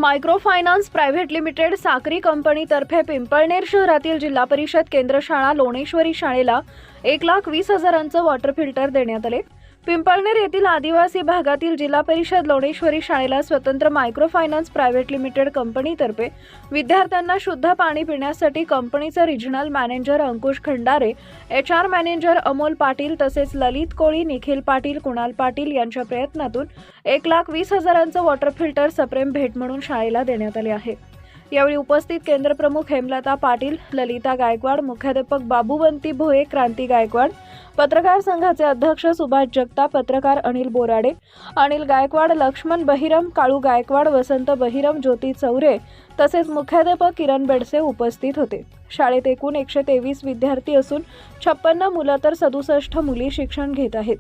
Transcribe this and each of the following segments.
Micro finance private limited Sakri कंपनीतर्फे पिंपळनेर शहरातील जिल्हा परिषद केंद्र शाळा लोणेश्वरी शाळेला 1,20,000चं वॉटर फिल्टर देण्यात आले। पिंपळनेर येथील आदिवासी भागातील जिल्हा परिषद लोणेश्वरी शाळेला स्वतंत्र मायक्रो फायनान्स प्रायव्हेट लिमिटेड कंपनीतर्फे विद्यार्थ्यांना शुद्ध पाणी पिण्यासाठी कंपनीचे रिजनल मॅनेजर अंकुश खंडारे, HR मॅनेजर अमोल पाटील तसेच ललित कोळी, निखिल पाटील, कुणाल पाटील यांच्या प्रयत्नातून 1,20,000चं वॉटर फिल्टर सप्रेम भेट म्हणून शाळेला देण्यात आले आहे। यावेळी उपस्थित केंद्रप्रमुख हेमलता पाटील, ललिता गायकवाड, मुख्याध्यापक बाबूवंती भोये, क्रांती गायकवाड, पत्रकार संघाचे अध्यक्ष सुभाष जगताप, पत्रकार अनिल बोराडे, अनिल गायकवाड, लक्ष्मण बहिरम, काळू गायकवाड, वसंत बहिरम, ज्योती चौरे तसेच मुख्याध्यापक किरण बेडसे उपस्थित होते। शाळेत एकूण 123 विद्यार्थी असून 56 मुलं तर 67 मुली शिक्षण घेत आहेत।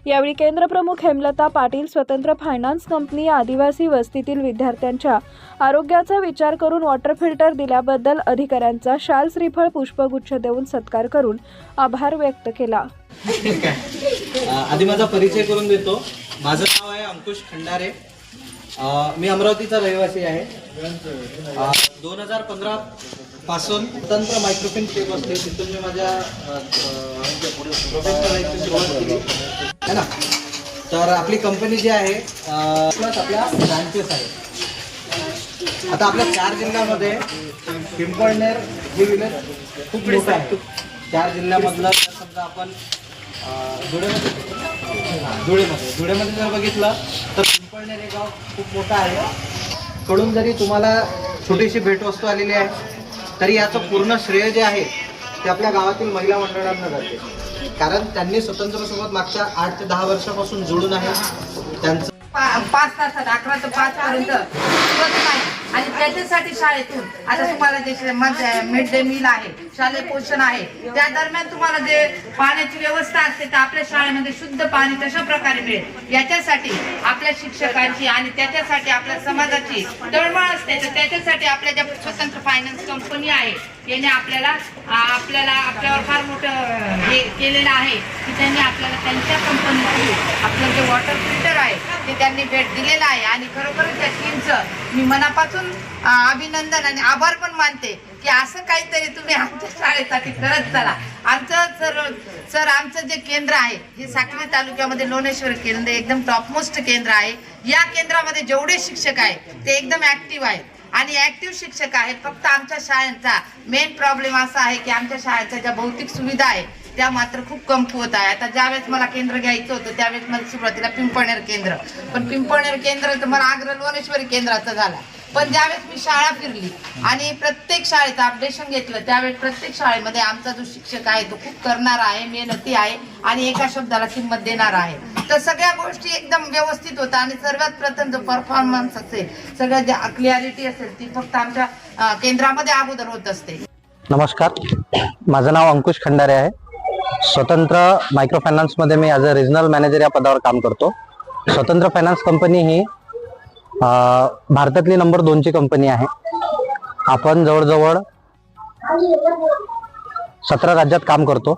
यावेळी केंद्रप्रमुख हेमलता पाटील, स्वतंत्र फायनान्स कंपनी आदिवासी वस्तीतील विद्यार्थ्यांच्या आरोग्याचा विचार करून वॉटर फिल्टर दिल्याबद्दल अधिकाऱ्यांचा शाल, श्रीफळ, पुष्पगुच्छ देऊन सत्कार करून आभार व्यक्त केला। आधी माझा परिचय करून देतो। माझं नाव आहे अंकुश खंडारे। मी अमरावतीचा रहिवासी आहे। 2015 पासून स्वतंत्र मायक्रोफिन टेप असते तिथून मी माझ्या प्रोफेशनल लाईफची सुरुवात केली है ना। तर आपली कंपनी जी आहे प्लस आपल्या ब्रांचेस आहे। आता आपल्या 4 जिल्ह्यामध्ये पिंपळनेर ही विलेज खूप मोठं आहे। 4 जिल्ह्यामधलं जर समजा आपण धुळेमध्ये जर बघितलं तर पिंपळनेर हे गाव खूप मोठं आहे। कडून जरी तुम्हाला छोटीशी भेटवस्तू आलेली आहे तरी याचं पूर्ण श्रेय जे आहे ते आपल्या गावातील महिला मंडळांना जाते, कारण त्यांनी स्वतंत्र सोबत मागच्या 8 ते 10 वर्षापासून जोडून आहे। त्यांचं 5 तासात 11 ते 5 पर्यंत आणि त्याच्यासाठी शाळेतून आता तुम्हाला जे मिड डे मील आहे, शालेय पोषण आहे, त्या दरम्यान तुम्हाला जे पाण्याची व्यवस्था असते तर आपल्या शाळेमध्ये शुद्ध पाणी कशा प्रकारे मिळेल याच्यासाठी आपल्या शिक्षकांची आणि त्याच्यासाठी आपल्या समाजाची तळमळ असते। तर त्याच्यासाठी आपल्या ज्या स्वतंत्र फायनान्स कंपनी आहे याने आपल्यावर फार मोठं हे केलेलं आहे की त्यांनी आपल्याला त्यांच्या कंपनीचं आपलं जे वॉटर फिल्टर आहे ते त्यांनी भेट दिलेलं आहे। आणि खरोखरच त्या टीमचं मी मनापासून अभिनंदन आणि आभार पण मानते की असं काहीतरी तुम्ही आमच्या शाळेसाठी करत चला। आमचं जे केंद्र आहे हे साक्री तालुक्यामध्ये लोणेश्वर केंद्र एकदम टॉपमोस्ट केंद्र आहे। या केंद्रामध्ये जेवढे शिक्षक आहेत ते एकदम ऍक्टिव्ह आहेत आणि ऍक्टिव्ह शिक्षक आहेत। फक्त आमच्या शाळेचा मेन प्रॉब्लेम असा आहे की आमच्या शाळेच्या ज्या भौतिक सुविधा आहे त्या मात्र खूप कमकुवत आहे। आता ज्यावेळेस मला केंद्र घ्यायचं होतं त्यावेळेस मला सुरुवातीला पिंपळनेर केंद्र, पण पिंपळनेर केंद्र तर मला आग्रह लोणेश्वरी केंद्राचा झाला। पण ज्यावेळेस मी शाळा फिरली आणि प्रत्येक शाळेचं अपडेशन घेतलं त्यावेळेस प्रत्येक शाळेमध्ये आमचा जो शिक्षक आहे तो खूप करणारा आहे, मेहनती आहे आणि एका शब्दाला किंमत देणार आहे। तर सगळ्या गोष्टी एकदम व्यवस्थित होतात आणि सर्वात प्रथम जो परफॉर्मन्स असेल, सगळ्या ज्या क्लिअरिटी असेल ती फक्त आमच्या केंद्रामध्ये अगोदर होत असते। नमस्कार, माझं नाव अंकुश खंडारे आहे। स्वतंत्र मायक्रो फायनान्स मध्ये मी ॲज अ रिजनल मॅनेजर या पदावर काम करतो। स्वतंत्र फायनान्स कंपनी ही भारतातली नंबर 2 ची कंपनी आहे। आपण जवळजवळ 17 राज्यात काम करतो।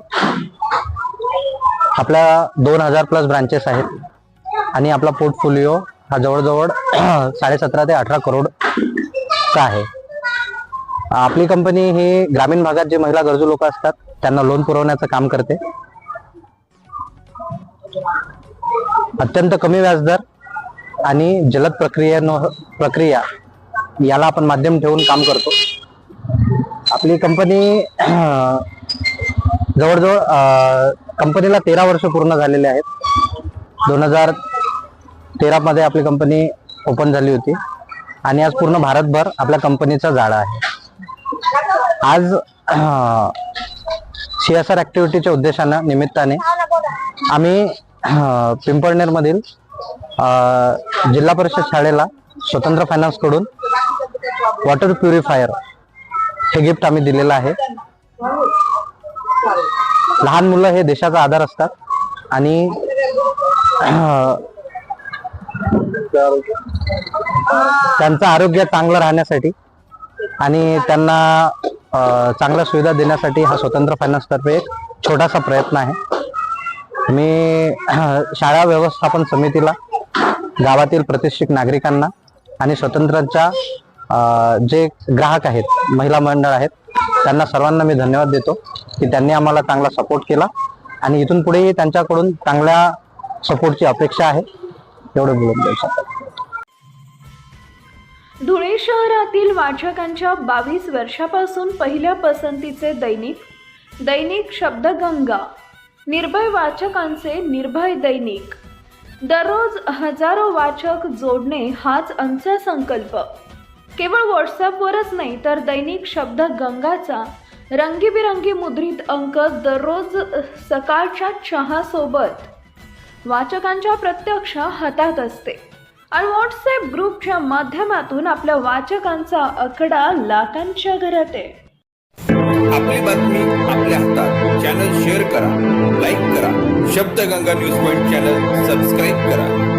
आपल्या 2000 प्लस ब्रांचेस आहेत आणि आपला पोर्टफोलिओ हा जवळजवळ 17.5 ते 18 करोडचा आहे। आपली कंपनी ही ग्रामीण भागात जे महिला गरजू लोक असतात त्यांना लोन पुरवण्याचं काम करते। अत्यंत कमी व्याजदर आणि जलद प्रक्रिया याला आपण माध्यम ठेवून काम करतो। आपली कंपनी जवळजवळ कंपनीला 13 वर्ष पूर्ण झालेले आहेत। 2013 मध्ये आपली कंपनी ओपन झाली होती आणि आज पूर्ण भारतभर आपल्या कंपनीचा जाळा आहे। आज CSR ऍक्टिव्हिटीच्या उद्देशाने निमित्ताने आम्ही पिंपळनेर मधील जिल्हा परिषद शाळेला स्वतंत्र फायनान्स कडून वॉटर प्युरिफायर हे गिफ्ट आम्ही दिलेलं आहे। लहान मुलं हे देशाचा आधार असतात आणि त्यांचं आरोग्य चांगलं राहण्यासाठी आणि त्यांना चांगल्या सुविधा देण्यासाठी हा स्वतंत्र फायनान्स तर्फे एक छोटासा प्रयत्न आहे। मी शाळा व्यवस्थापन समितीला, गावातील प्रतिष्ठित नागरिकांना आणि स्वतंत्रच्या जे ग्राहक आहेत, महिला मंडळ आहेत, त्यांना सर्वांना मी धन्यवाद देतो की त्यांनी आम्हाला चांगला सपोर्ट केला आणि इथून पुढेही त्यांच्याकडून चांगल्या सपोर्टची अपेक्षा आहे. एवढं बोलून देऊ शकतो. धुळे शहरातील वाचकांच्या 22 वर्षापासून पहिल्या पसंतीचे दैनिक शब्दगंगा, निर्भय वाचकांचे निर्भय दैनिक, दररोज हजारो वाचक जोडणे हाच आमचा संकल्प. केवळ व्हॉट्सअपवरच नाही तर दैनिक शब्दगंगाचा रंगीबिरंगी मुद्रित अंक दररोज सकाळच्या चहासोबत वाचकांच्या प्रत्यक्ष हातात असते आणि व्हॉट्सअप ग्रुपच्या माध्यमातून आपल्या वाचकांचा आकडा लाखांच्या घरात आहे. आपली बातमी आपल्या हातात. चॅनल शेअर करा, लाईक करा. Shabdganga news point channel subscribe करा.